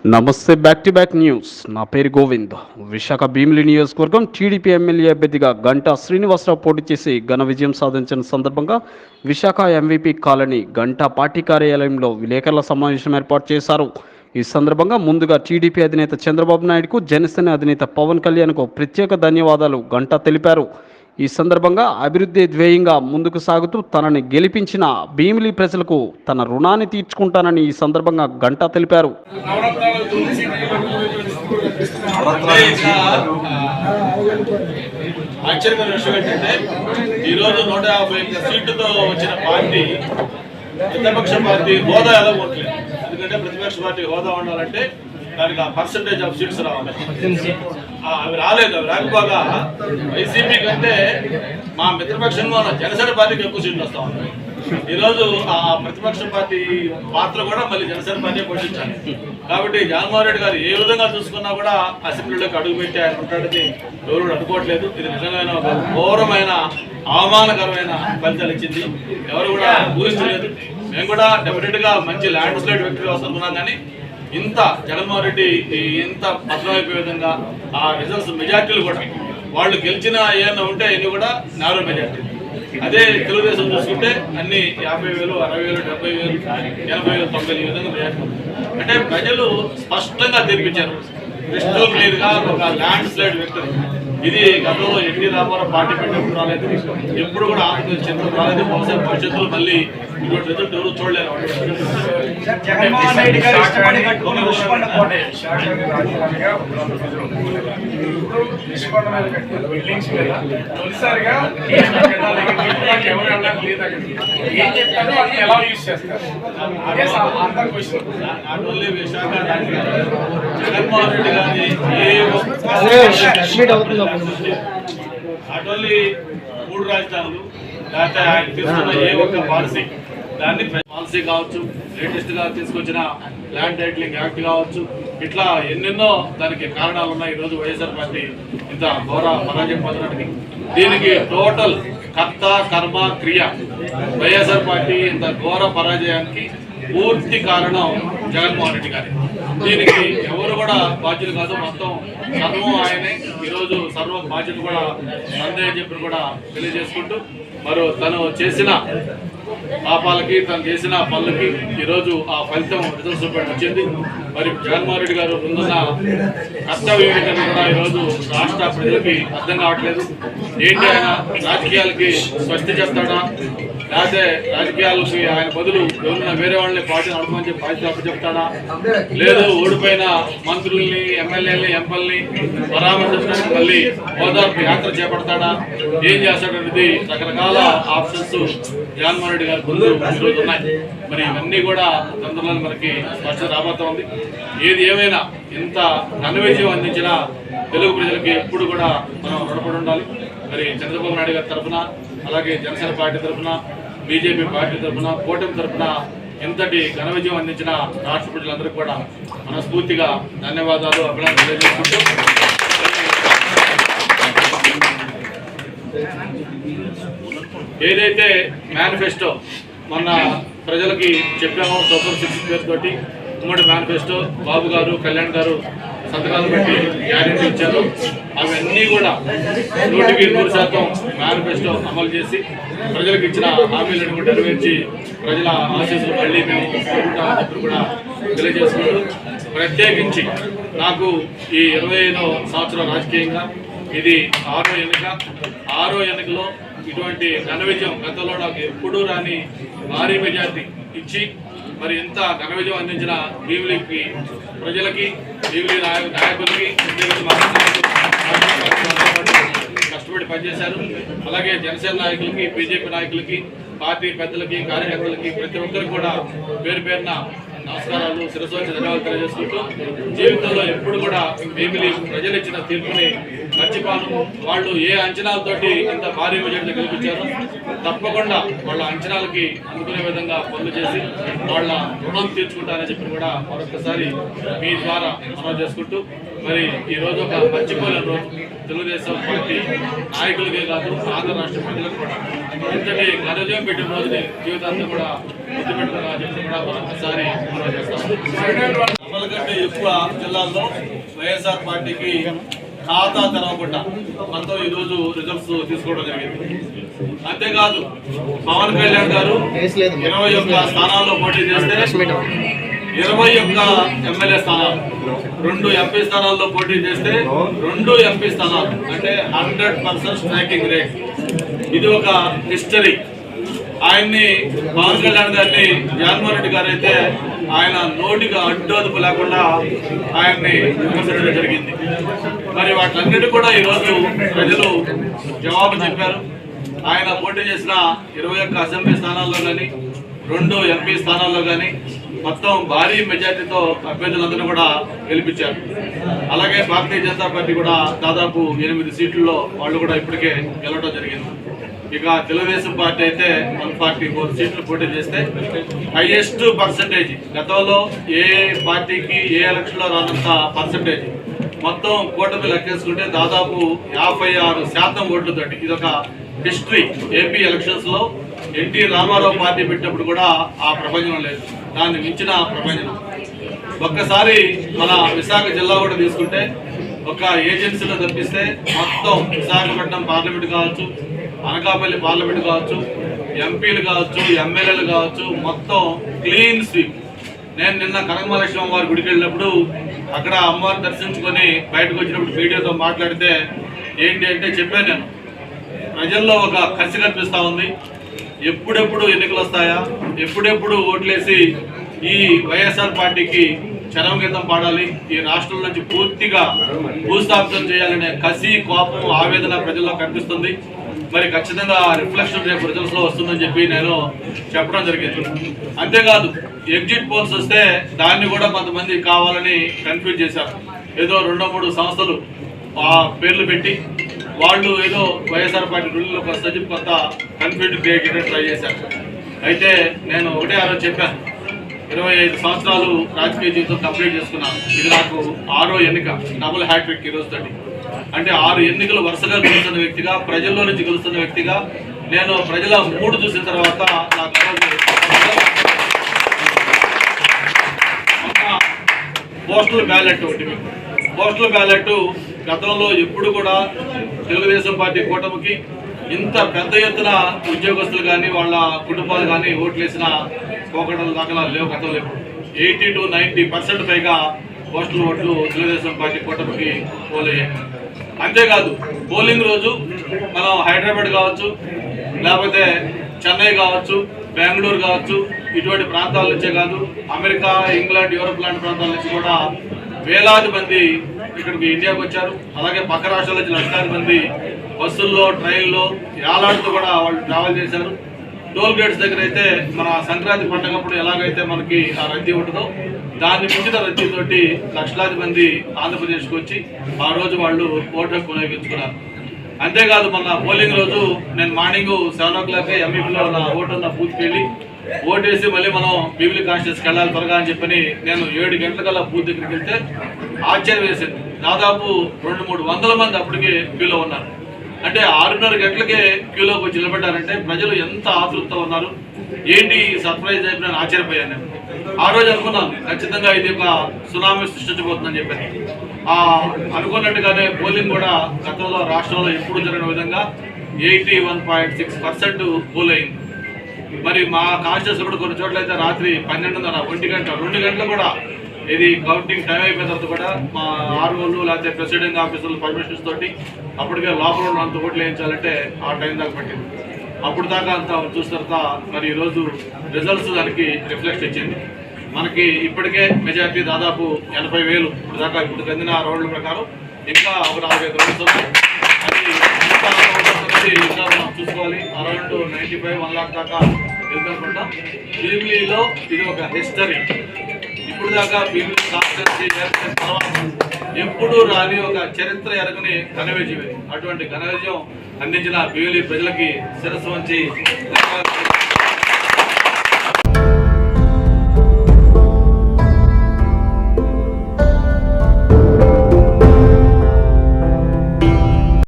నమస్తే. Back to back news. నా పేరు గోవింద్. విశాఖ భీమిలి నియోజకవర్గం టీడీపీ ఎమ్మెల్యే అభ్యర్థిగా గంటా శ్రీనివాసరావు పోటీ చేసి ఘన విజయం సాధించిన సందర్భంగా Visakha MVP colony Ganta party కార్యాలయంలో విలేకరుల సమావేశం ఏర్పాటు చేశారు. ఈ సందర్భంగా ముందుగా టీడీపీ అధినేత చంద్రబాబు నాయుడుకు, జనసేన అధినేత పవన్ కళ్యాణ్కు ప్రత్యేక ధన్యవాదాలు గంటా తెలిపారు. ఈ సందర్భంగా అభివృద్ధి ధ్యేయంగా ముందుకు సాగుతూ తనని గెలిపించిన భీమిలి ప్రజలకు తన రుణాన్ని తీర్చుకుంటానని ఈ సందర్భంగా గంటా తెలిపారు. ఆశ్చర్యకర విషయం ఏంటంటే ఈరోజు 150 సీట్లతో వచ్చిన పార్టీ ప్రతిపక్ష పార్టీ హోదా ఎలా ఉండలేదు. ఎందుకంటే ప్రతిపక్ష పార్టీ హోదా ఉండాలంటే దానికి ఆ పర్సంటేజ్ ఆఫ్ సీట్స్ రావాలి. అవి రాలేదు. అవి రాకపోగా వైసీపీ కంటే మా మిత్రపక్షంలో జనసేన పార్టీకి ఎక్కువ సీట్లు వస్తా ఉన్నాయి. ఈరోజు ఆ ప్రతిపక్ష పార్టీ పాత్ర కూడా మళ్ళీ జనసేన పార్టీ పోషించాలి. కాబట్టి జగన్మోహన్ రెడ్డి గారు ఏ విధంగా చూసుకున్నా కూడా అసెంబ్లీలోకి అడుగుపెట్టి ఆయన ఉంటాడని ఎవరు అనుకోవట్లేదు. ఇది నిజమైన ఒక ఘోరమైన అవమానకరమైన ఫలితాలు ఇచ్చింది. ఎవరు కూడా ఊహించలేదు. మేము కూడా డెఫినెట్గా మంచి ల్యాండ్ స్లైడ్ విక్టరీ వస్తున్నాం. కానీ ఇంత జగన్మోహన్ రెడ్డి ఇంత పతనమైపోయే విధంగా ఆ రిజల్ట్స్ మెజార్టీలు కూడా వాళ్ళు గెలిచిన ఏమన్నా ఉంటే అన్ని కూడా నారో మెజార్టీ. అదే తెలుగుదేశం చూసుకుంటే అన్ని 50,000, 60,000, 70,000, 80,000, 90,000 ఈ విధంగా మెజార్టీ. అంటే ప్రజలు స్పష్టంగా తీర్పిచ్చారు. క్రిస్టల్ క్లియర్గా ఒక ల్యాండ్ స్లైడ్ విక్టరీ. ఇది గతంలో ఎన్టీ రామారావు పార్టీ పెట్టినప్పుడు రాలేదు. ఎప్పుడు కూడా ఆంధ్రప్రదేశ్ చరిత్ర రాలేదు. బహుశా భవిష్యత్తులో మళ్ళీ ఇటువంటి రిజల్ట్ ఎవరు చూడలేరు. జగన్మోహన్ రెడ్డి గారి అటు 3 రాజధానులు లేకపోతే ఆయన తీసుకున్న ఏ ఒక్క పాలసీ దాన్ని పాలసీ కావచ్చు, లేటెస్ట్ గా తీసుకొచ్చిన ల్యాండ్ టైటిలింగ్ యాక్ట్ కావచ్చు, ఇట్లా ఎన్నెన్నో దానికి కారణాలు ఉన్నాయి. ఈరోజు వైఎస్ఆర్ పార్టీ ఇంత ఘోర పరాజయం పొందడానికి దీనికి టోటల్ కర్త కర్మ క్రియ వైఎస్ఆర్ పార్టీ ఇంత ఘోర పరాజయానికి పూర్తి కారణం జగన్మోహన్ రెడ్డి గారి. దీనికి ఎవరు కూడా బాధ్యులు కాదు. మొత్తం సర్వం ఆయనే. ఈరోజు సర్వం బాధ్యత కూడా సందేహం చెప్పి కూడా తెలియజేసుకుంటూ మరి తను చేసిన పాపాలకి, తను చేసిన పనులకి ఈరోజు ఆ ఫలితం రిజల్ట్స్ రూపంలో వచ్చింది. మరి జగన్మోహన్ రెడ్డి గారు ముందున్న కర్తవ్యం ఏంటని కూడా ఈరోజు రాష్ట్ర ప్రజలకి అర్థం కావట్లేదు. ఏంటి ఆయన రాజకీయాలకి స్వస్తి చెప్తాడా, లేకపోతే రాజకీయాలకి ఆయన బదులు ఎవరైనా వేరే వాళ్ళని పార్టీ నడపమని చెప్పి బాధ్యత అప్పచెప్తాడా, లేదు ఓడిపోయిన మంత్రుల్ని, ఎమ్మెల్యేలని, ఎంపీలని పరామర్శించడానికి మళ్ళీ ఓదార్పు యాత్ర చేపడతాడా, ఏం చేస్తాడనేది రకరకాల ఆప్షన్స్ జగన్మోహన్ రెడ్డి గారి ముందు ఈరోజు ఉన్నాయి. మరి ఇవన్నీ కూడా తొందరలో మనకి స్పష్టత రాబోతా ఉంది. ఏది ఏమైనా ఇంత ఘన విజయం అందించిన తెలుగు ప్రజలకి ఎప్పుడు కూడా మనం రుణపడి ఉండాలి. మరి చంద్రబాబు నాయుడు గారి తరఫున, అలాగే జనసేన పార్టీ తరఫున, బీజేపీ పార్టీ తరఫున, కూటమి తరఫున ఇంతటి ఘన విజయం అందించిన రాష్ట్ర ప్రజలందరికీ కూడా మనస్ఫూర్తిగా ధన్యవాదాలు, అభినందనలు తెలియజేసుకుంటూ ఏదైతే మేనిఫెస్టో మొన్న ప్రజలకి చెప్పామో సూపర్ 6 పేరుతోటి ఉమ్మడి మేనిఫెస్టో బాబు గారు, కళ్యాణ్ గారు సంతకాలు పెట్టి గ్యారెంటీ ఇచ్చారు. అవన్నీ కూడా 100% మేనిఫెస్టో అమలు చేసి ప్రజలకు ఇచ్చిన హామీలను కూడా నెరవేర్చి ప్రజల ఆశీస్సులు మళ్ళీ మేము కోరుకుంటామని చెప్పి కూడా తెలియజేసుకుంటూ ప్రత్యేకించి నాకు ఈ 25వ సంవత్సరం రాజకీయంగా ఇది 6వ ఎన్నికలో ఇటువంటి ఘన విజయం గతంలో నాకు ఎప్పుడూ రాని భారీ మెజార్టీ ఇచ్చి మరి ఇంత ఘన విజయం అందించిన భీమిలికి ప్రజలకి, భీమిలి నాయకులకి కష్టపడి పనిచేశారు. అలాగే జనసేన నాయకులకి, బీజేపీ నాయకులకి, పార్టీ పెద్దలకి, కార్యకర్తలకి ప్రతి ఒక్కరికి కూడా పేరు పేరున నమస్కారాలు, శిరస్సు ధన్యవాదాలు తెలియజేసుకుంటూ జీవితంలో ఎప్పుడు కూడా భీమిలి ప్రజలు ఇచ్చిన తీర్పుని మర్చిపోను. వాళ్ళు ఏ అంచనాలతోటి ఇంత భారీ మెజార్టీ గెలిపించారో తప్పకుండా వాళ్ళ అంచనాలకి అందుకునే విధంగా పనులు చేసి వాళ్ళ రుణం తీర్చుకుంటారని చెప్పి కూడా మరొకసారి మీ ద్వారా మనవి చేసుకుంటూ మరి ఈరోజు ఒక మర్చిపోలేని రోజు తెలుగుదేశం పార్టీ నాయకులకే కాదు ఆంధ్ర రాష్ట్ర ప్రజలకు కూడా ఇంతటి ఘనజయం పెట్టిన రోజుని జీవితాంతం కూడా గుర్తుపెట్టుకున్నా చెప్పి కూడా మరొకసారి మనవి చేస్తాం. అమలు కంటే ఎక్కువ జిల్లాల్లో వైఎస్ఆర్ పార్టీకి ఖాతా తెరవకుండా మొత్తం ఈరోజు రిజల్ట్స్ తీసుకోవడం జరిగింది. అంతేకాదు పవన్ కళ్యాణ్ గారు 21 స్థానాల్లో పోటీ చేస్తే 21 ఎమ్మెల్యే స్థానాలు, 2 ఎంపీ స్థానాల్లో పోటీ చేస్తే 2 ఎంపీ స్థానాలు, అంటే 100% స్ట్రైకింగ్ రేట్. ఇది ఒక హిస్టరీ. ఆయన్ని పవన్ కళ్యాణ్ గారిని జగన్మోహన్ రెడ్డి గారు అయితే ఆయన నోటిగా అడ్డోదుపు లేకుండా ఆయన్ని విమర్శించడం జరిగింది. మరి వాటిలన్నిటి కూడా ఈరోజు ప్రజలు జవాబు చెప్పారు. ఆయన పోటీ చేసిన 21 అసెంబ్లీ స్థానాల్లో కానీ 2 ఎంపీ స్థానాల్లో కానీ మొత్తం భారీ మెజార్టీతో అభ్యర్థులందరూ కూడా గెలిపించారు. అలాగే భారతీయ జనతా పార్టీ కూడా దాదాపు 8 సీట్లలో వాళ్ళు కూడా ఇప్పటికే గెలవడం జరిగింది. ఇక తెలుగుదేశం పార్టీ అయితే 144 సీట్లు పోటీ చేస్తే హైయెస్ట్ పర్సంటేజ్. గతంలో ఏ పార్టీకి ఏ ఎలక్షన్లో రానంత పర్సంటేజ్. మొత్తం కూటమి లెక్కేసుకుంటే దాదాపు 56% ఓట్లతోటి ఇదొక హిస్టరీ. ఏపీ ఎలక్షన్స్ లో ఎన్టీ రామారావు పార్టీ పెట్టినప్పుడు కూడా ఆ ప్రపంచం లేదు, దాన్ని మించిన ప్రపంచం. ఒక్కసారి మన విశాఖ జిల్లా కూడా తీసుకుంటే ఒక ఏజెన్సీలో తప్పిస్తే మొత్తం విశాఖపట్నం పార్లమెంట్ కావచ్చు, అనకాపల్లి పార్లమెంట్ కావచ్చు, ఎంపీలు కావచ్చు, ఎమ్మెల్యేలు కావచ్చు, మొత్తం క్లీన్ స్వీప్. నేను నిన్న కనకమహాలక్ష్మి అమ్మవారి గుడికి వెళ్ళినప్పుడు అక్కడ అమ్మవారిని దర్శించుకొని బయటకు వచ్చినప్పుడు మీడియాతో మాట్లాడితే ఏంటి అంటే చెప్పాను, నేను ప్రజల్లో ఒక కసి కనిపిస్తూ ఉంది. ఎప్పుడెప్పుడు ఎన్నికలు వస్తాయా, ఎప్పుడెప్పుడు ఓట్లేసి ఈ వైఎస్ఆర్ పార్టీకి చరమగీతం పాడాలి, ఈ రాష్ట్రం నుంచి పూర్తిగా భూస్థాపితం చేయాలనే కసి, కోపం, ఆవేదన ప్రజల్లో కనిపిస్తుంది. మరి ఖచ్చితంగా రిఫ్లెక్షన్ రేపు రిజల్ట్స్ లో వస్తుందని చెప్పి నేను చెప్పడం జరిగింది. అంతేకాదు ఎగ్జిట్ పోల్స్ వస్తే దాన్ని కూడా కొంతమంది కావాలని కన్ఫ్యూజ్ చేశారు. ఏదో 2-3 సంస్థలు ఆ పేర్లు పెట్టి వాళ్ళు ఏదో వైఎస్ఆర్ పార్టీ రూల్లోకి వస్తే చెప్పి కొంత కన్ఫ్యూజన్ క్రియేట్ చేయడానికి ట్రై చేశారు. అయితే నేను ఒకటే ఆ రోజు చెప్పాను, 25 సంవత్సరాలు రాజకీయ జీవితం కంప్లీట్ చేసుకున్నాను. ఇది నాకు 6వ ఎన్నిక, డబుల్ హ్యాట్రిక్ ఈ రోజుతోటి. అంటే 6 ఎన్నికలు వరుసగా గెలుస్తున్న వ్యక్తిగా, ప్రజల్లో నుంచి గెలుస్తున్న వ్యక్తిగా నేను ప్రజల మూడు చూసిన తర్వాత నాకు పోస్టల్ బ్యాలెట్ ఒకటి. పోస్టల్ బ్యాలెట్ గతంలో ఎప్పుడు కూడా తెలుగుదేశం పార్టీ కూటమికి ఇంత పెద్ద ఎత్తున ఉద్యోగస్తులు కానీ వాళ్ళ కుటుంబాలు కానీ ఓట్లేసిన పోకడలు దాఖలాలు లేవు గతంలో. 80 to 90% పైగా పోస్టల్ ఓట్లు తెలుగుదేశం పార్టీ కూటమికి పోలయ్యాయి. అంతేకాదు పోలింగ్ రోజు మనం హైదరాబాద్ కావచ్చు, లేకపోతే చెన్నై కావచ్చు, బెంగళూరు కావచ్చు, ఇటువంటి ప్రాంతాల నుంచే కాదు అమెరికా, ఇంగ్లాండ్, యూరోప్ లాంటి ప్రాంతాల నుంచి కూడా వేలాది మంది ఇక్కడికి ఇండియాకి వచ్చారు. అలాగే పక్క రాష్ట్రాల నుంచి లక్షలాది మంది బస్సుల్లో, ట్రైన్లో ఏలాడుతూ కూడా వాళ్ళు ట్రావెల్ చేశారు. టోల్ గేట్స్ దగ్గర అయితే మన సంక్రాంతి పండుగప్పుడు ఎలాగైతే మనకి ఆ రద్దీ ఉంటుందో దాన్ని మించిన రద్దీతోటి లక్షలాది మంది ఆంధ్రప్రదేశ్కి వచ్చి ఆ రోజు వాళ్ళు ఓటు హక్కు వినియోగించుకున్నారు. అంతేకాదు మొన్న పోలింగ్ రోజు నేను మార్నింగ్ 7 o'clock ఎంఈపీలో నా ఓటు ఉన్న బూత్కి వెళ్ళి ఓటేసి మళ్ళీ మనం బీబిలీ కాన్స్టిట్యూన్సీకి వెళ్ళాలి త్వరగా అని చెప్పని నేను 7 గంటలకల్లా బూత్ దగ్గరికి వెళ్తే ఆశ్చర్యం వేసింది. దాదాపు 200-300 మంది అప్పటికే క్యూలో ఉన్నారు. అంటే 6:30 గంటలకే క్యూలోకి వచ్చి నిలబడ్డారంటే ప్రజలు ఎంత ఆతృతతో ఉన్నారు, ఏంటి సర్ప్రైజ్ అయిపోయి నేను ఆశ్చర్యపోయాను. నేను ఆ రోజు అనుకున్నాను ఖచ్చితంగా ఇది ఒక సునామీ సృష్టించబోతుందని చెప్పి. అనుకున్నట్టుగానే పోలింగ్ కూడా గతంలో రాష్ట్రంలో ఎప్పుడు జరిగిన విధంగా 81.6% పోల్ అయింది. మరి మా కాన్స్టిట్యూన్సీ కూడా కొన్ని చోట్ల అయితే రాత్రి 12:30, 1 గంట, 2 గంటలు కూడా ఇది కౌంటింగ్ టైం అయిపోయిన తర్వాత కూడా మా ఆర్ఓలు లేకపోతే ప్రెసిడెంట్ ఆఫీసర్లు పర్మిషన్స్ తోటి అప్పటికే లోపల అంత ఓట్లు వేయించాలంటే ఆ టైం దాకా పట్టింది. అప్పుడు దాకా అంతా చూసిన తర్వాత మరి ఈరోజు రిజల్ట్స్ దానికి రిఫ్లెక్ట్ ఇచ్చింది. మనకి ఇప్పటికే మెజార్టీ దాదాపు 80,000 ఇప్పుడు దాకా ఇప్పుడు అందిన రౌండ్ల ప్రకారం ఇంకా ఒక 45 రౌండ్స్ ఉన్నాయి. అది ఇంకా మనం చూసుకోవాలి. అరౌండ్ 95, 1 lakh దాకా వెళ్తాం. భీమిలీలో ఇది ఒక హిస్టరీ. ఇప్పుడు దాకా భీమిలీ కాన్స్టిట్యూన్సీ ఏర్పడిన తర్వాత ఎప్పుడూ రాని ఒక చరిత్ర ఎరగని ఘన విజయం. అటువంటి ఘన విజయం అందించిన భీమిలీ ప్రజలకి శిరస్సు వంచి